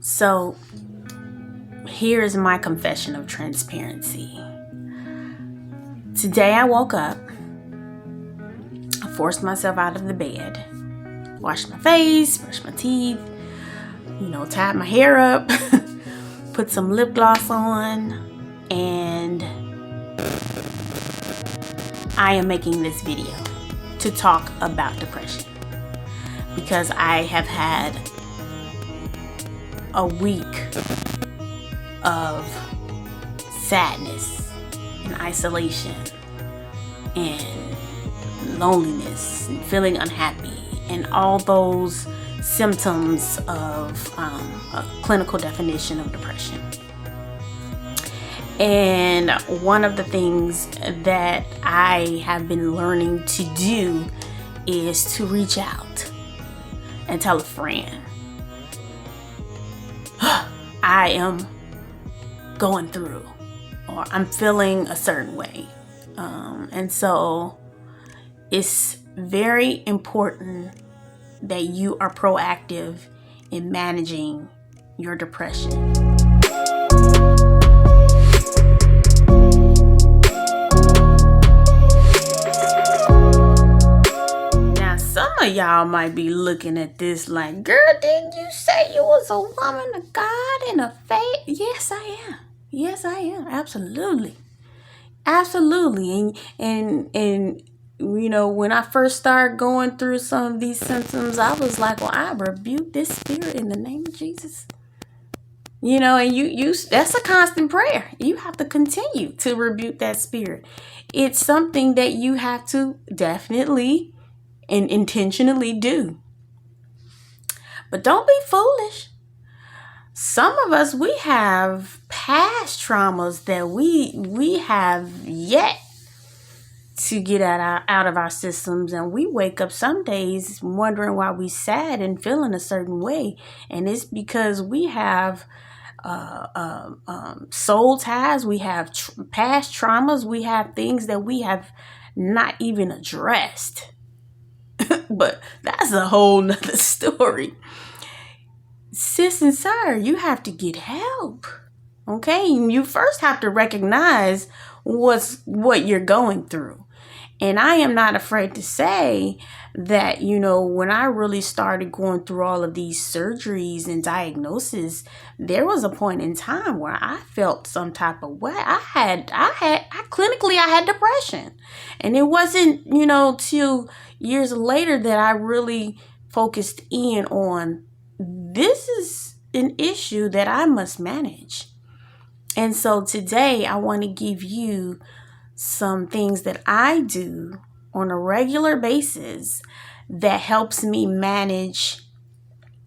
So here is my confession of transparency. Today I woke up, I forced myself out of the bed, washed my face, brushed my teeth, tied my hair up, put some lip gloss on, and I am making this video to talk about depression because I have had a week of sadness and isolation and loneliness and feeling unhappy and all those symptoms of a clinical definition of depression. And one of the things that I have been learning to do is to reach out and tell a friend, I am going through, or I'm feeling a certain way. And so it's very important that you are proactive in managing your depression. Now, some of y'all might be looking at this like, girl, didn't you say you was a woman of God and a faith? Yes, I am. Yes, I am. Absolutely. Absolutely. And when I first started going through some of these symptoms, I was like, well, I rebuke this spirit in the name of Jesus. And you that's a constant prayer. You have to continue to rebuke that spirit. It's something that you have to definitely and intentionally do. But don't be foolish. Some of us, we have past traumas that we have yet to get out of our systems, and we wake up some days wondering why we sad and feeling a certain way, and it's because we have soul ties, we have past traumas, we have things that we have not even addressed. But that's a whole nother story. Sis and sir, you have to get help. Okay? You first have to recognize what you're going through. And I am not afraid to say that, when I really started going through all of these surgeries and diagnoses, there was a point in time where I felt some type of way. I had depression. And it wasn't, till years later that I really focused in on, this is an issue that I must manage. And so today I want to give you some things that I do on a regular basis that helps me manage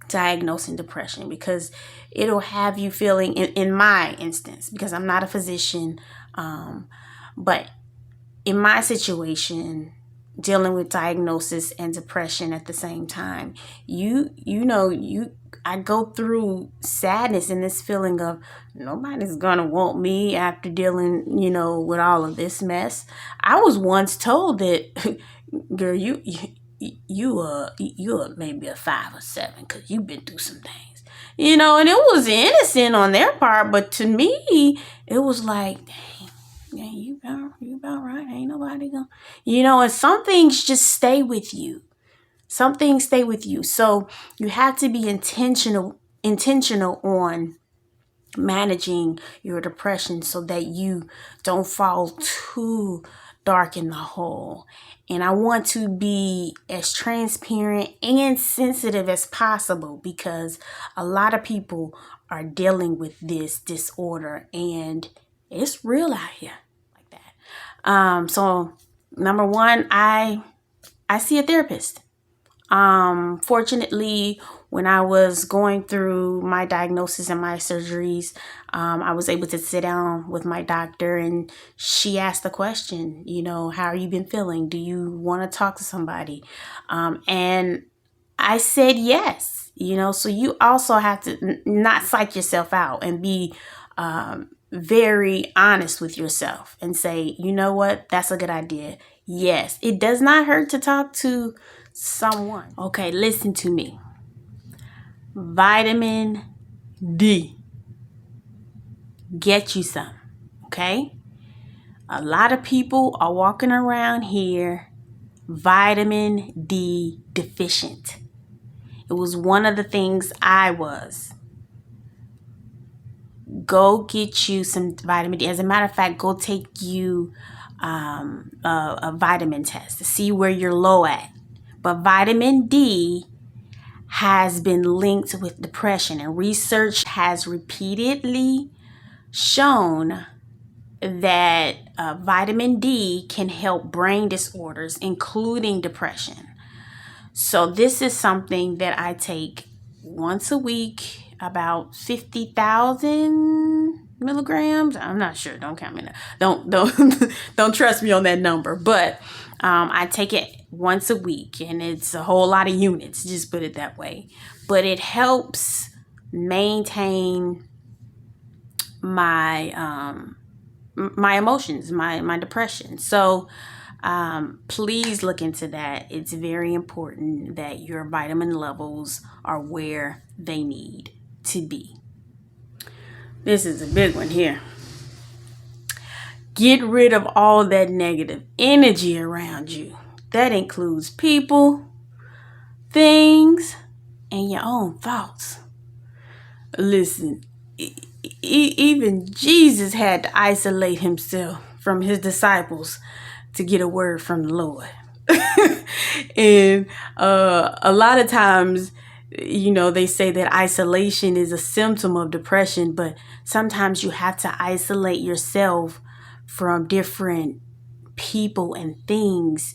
diagnosing depression, because it'll have you feeling, in my instance, because I'm not a physician, but in my situation, dealing with diagnosis and depression at the same time, I go through sadness and this feeling of nobody's gonna want me after dealing, with all of this mess. I was once told that, girl, you are maybe a 5 or 7 because you've been through some things, and it was innocent on their part, but to me, it was like, dang, yeah, you about right. Ain't nobody gonna, and some things just stay with you. Some things stay with you. So you have to be intentional on managing your depression so that you don't fall too dark in the hole. And I want to be as transparent and sensitive as possible, because a lot of people are dealing with this disorder and it's real out here like that. So number one, I see a therapist. Fortunately, when I was going through my diagnosis and my surgeries, I was able to sit down with my doctor, and she asked the question, how are you been feeling? Do you want to talk to somebody? And I said yes, so you also have to not psych yourself out and be very honest with yourself and say, you know what, that's a good idea. Yes, it does not hurt to talk to someone. Okay, listen to me. Vitamin D. Get you some. Okay? A lot of people are walking around here vitamin D deficient. It was one of the things I was. Go get you some vitamin D. As a matter of fact, go take you a vitamin test to see where you're low at. But vitamin D has been linked with depression, and research has repeatedly shown that vitamin D can help brain disorders, including depression. So this is something that I take once a week, about 50,000 milligrams. I'm not sure. Don't count me. Don't don't trust me on that number. But I take it once a week, and it's a whole lot of units. Just put it that way. But it helps maintain my my emotions, my depression. So please look into that. It's very important that your vitamin levels are where they need to be. This is a big one here. Get rid of all that negative energy around you. That includes people, things, and your own thoughts. Listen, even Jesus had to isolate himself from his disciples to get a word from the Lord. And a lot of times, they say that isolation is a symptom of depression, but sometimes you have to isolate yourself from different people and things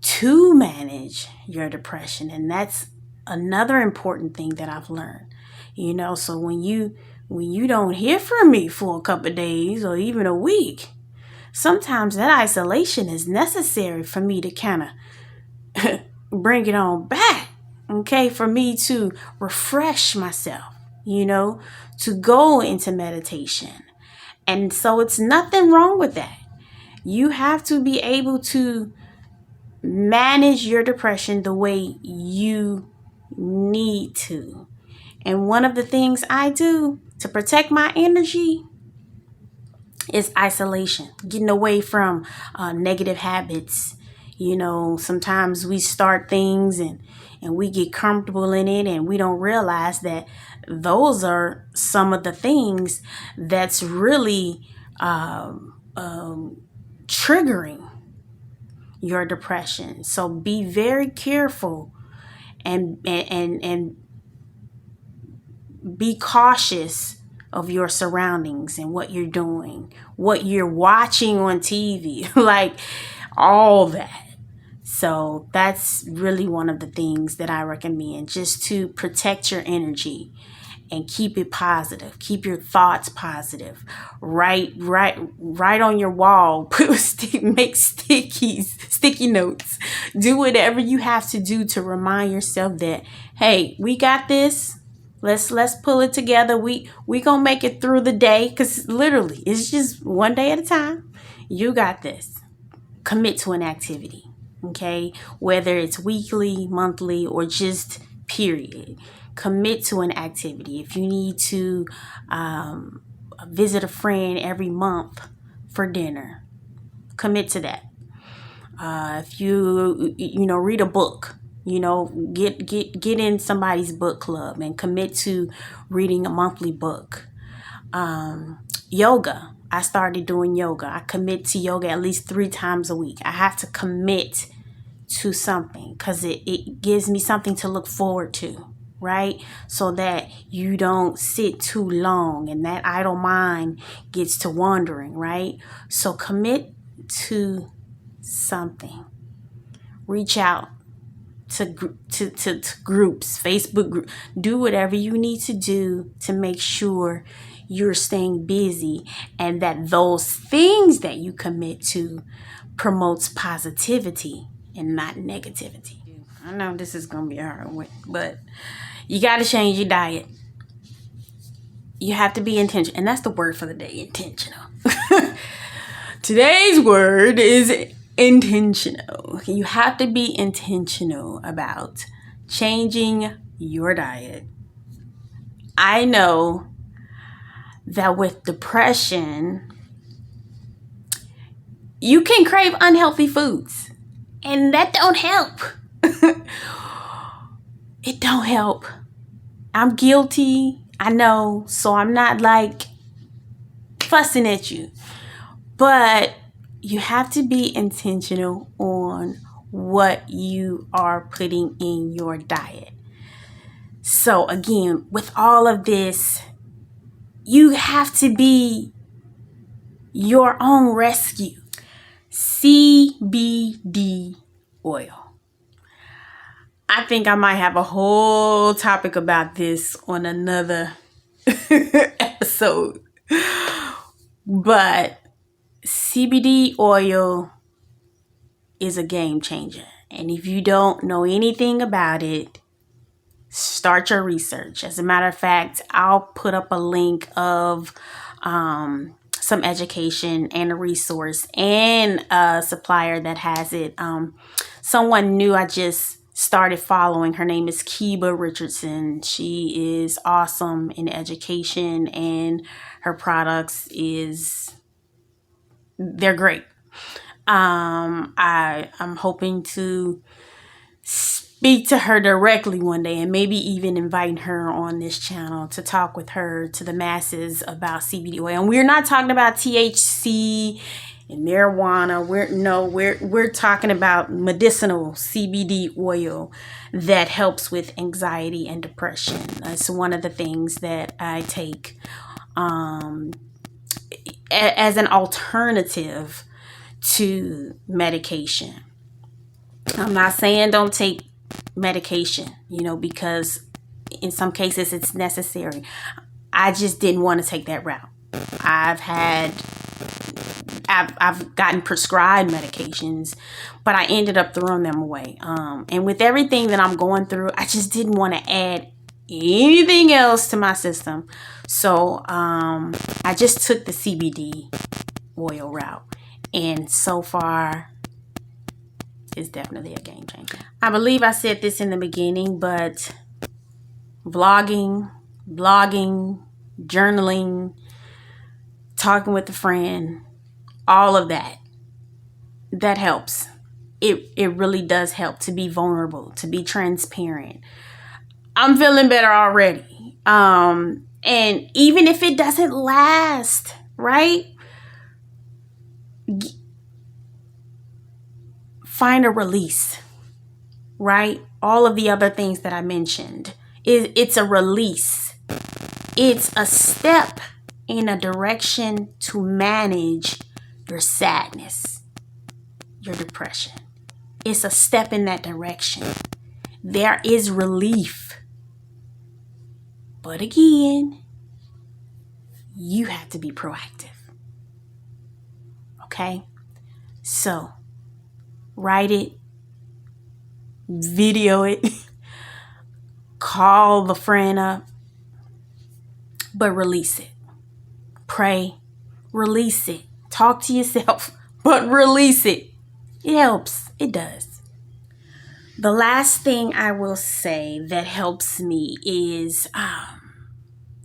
to manage your depression. And that's another important thing that I've learned. So when you don't hear from me for a couple of days or even a week, sometimes that isolation is necessary for me to kind of bring it on back, okay? For me to refresh myself, to go into meditation. And so it's nothing wrong with that. You have to be able to manage your depression the way you need to. And one of the things I do to protect my energy is isolation, getting away from negative habits. Sometimes we start things and we get comfortable in it, and we don't realize that those are some of the things that's really triggering your depression. So be very careful and be cautious of your surroundings and what you're doing, what you're watching on TV, like all that. So that's really one of the things that I recommend, just to protect your energy and keep it positive. Keep your thoughts positive. Write on your wall. Make sticky notes. Do whatever you have to do to remind yourself that, hey, we got this. Let's pull it together. We gonna make it through the day, because literally it's just one day at a time. You got this. Commit to an activity, okay? Whether it's weekly, monthly, or just period. Commit to an activity. If you need to visit a friend every month for dinner, commit to that. If you read a book, get in somebody's book club and commit to reading a monthly book. Yoga. I started doing yoga. I commit to yoga at least 3 times a week. I have to commit to something because it gives me something to look forward to, right? So that you don't sit too long and that idle mind gets to wandering, right? So commit to something. Reach out to groups, Facebook groups. Do whatever you need to do to make sure you're staying busy, and that those things that you commit to promotes positivity and not negativity. I know this is going to be a hard one, but you got to change your diet. You have to be intentional. And that's the word for the day, intentional. Today's word is intentional. You have to be intentional about changing your diet. I know that with depression, you can crave unhealthy foods, and that don't help. It don't help. I'm guilty, I know, so I'm not like fussing at you. But you have to be intentional on what you are putting in your diet. So again, with all of this, you have to be your own rescue. CBD oil. I think I might have a whole topic about this on another episode. But CBD oil is a game changer. And if you don't know anything about it, start your research. As a matter of fact, I'll put up a link of some education and a resource and a supplier that has it. Someone new I just started following. Her name is Kiba Richardson. She is awesome in education, and her products they're great. I'm hoping to speak to her directly one day, and maybe even invite her on this channel to talk with her to the masses about CBD oil. And we're not talking about THC and marijuana. We're talking about medicinal CBD oil that helps with anxiety and depression. It's one of the things that I take as an alternative to medication. I'm not saying don't take medication, because in some cases it's necessary. I just didn't want to take that route. I've gotten prescribed medications, but I ended up throwing them away. And with everything that I'm going through, I just didn't want to add anything else to my system. So I just took the CBD oil route. And so far, it's definitely a game changer. I believe I said this in the beginning, but vlogging, blogging, journaling, talking with a friend, all of that helps. It really does help to be vulnerable, to be transparent. I'm feeling better already. And even if it doesn't last, right? Find a release, right? All of the other things that I mentioned, it's a release. It's a step in a direction to manage your sadness, your depression. It's a step in that direction. There is relief. But again, you have to be proactive. Okay? So, write it, video it, call the friend up, but release it. Pray, release it. Talk to yourself, but release it. It helps. It does. The last thing I will say that helps me is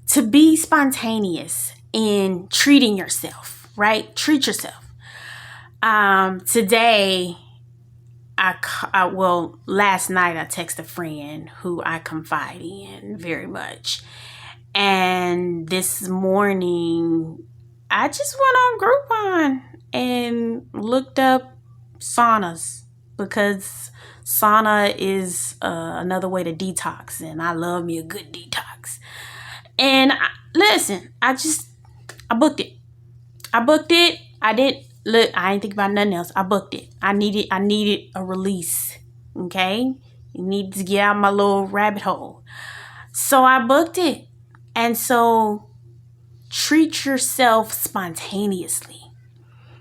to be spontaneous in treating yourself, right? Treat yourself. Today, last night I texted a friend who I confide in very much. And this morning, I just went on Groupon and looked up saunas, because sauna is another way to detox, and I love me a good detox. And listen, I booked it. I ain't think about nothing else. I booked it. I needed a release. Okay? You need to get out of my little rabbit hole. So I booked it. And so treat yourself spontaneously.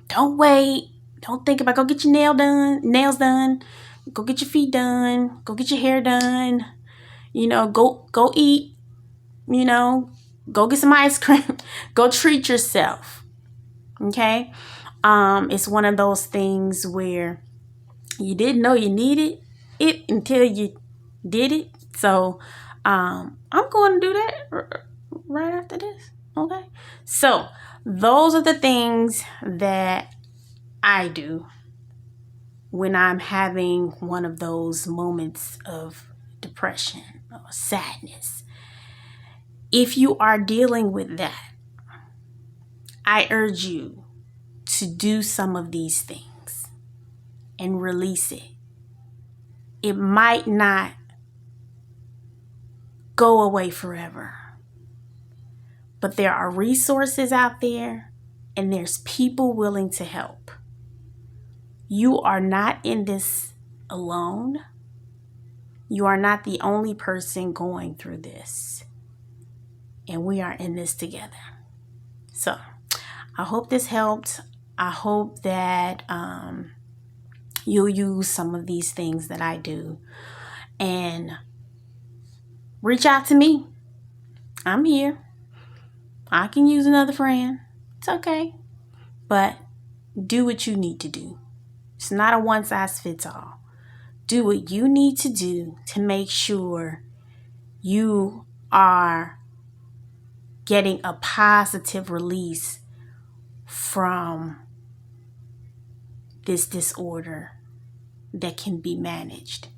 Don't wait. Don't think about go get your nails done. Go get your feet done. Go get your hair done. Go eat. Go get some ice cream. Go treat yourself. Okay? It's one of those things where you didn't know you needed it until you did it. So I'm going to do that right after this. Okay. So those are the things that I do when I'm having one of those moments of depression or sadness. If you are dealing with that, I urge you to do some of these things and release it. It might not go away forever, but there are resources out there and there's people willing to help. You are not in this alone. You are not the only person going through this. And we are in this together. So I hope this helped. I hope that you'll use some of these things that I do and reach out to me. I'm here. I can use another friend. It's okay. But do what you need to do. It's not a one size fits all. Do what you need to do to make sure you are getting a positive release from this disorder that can be managed.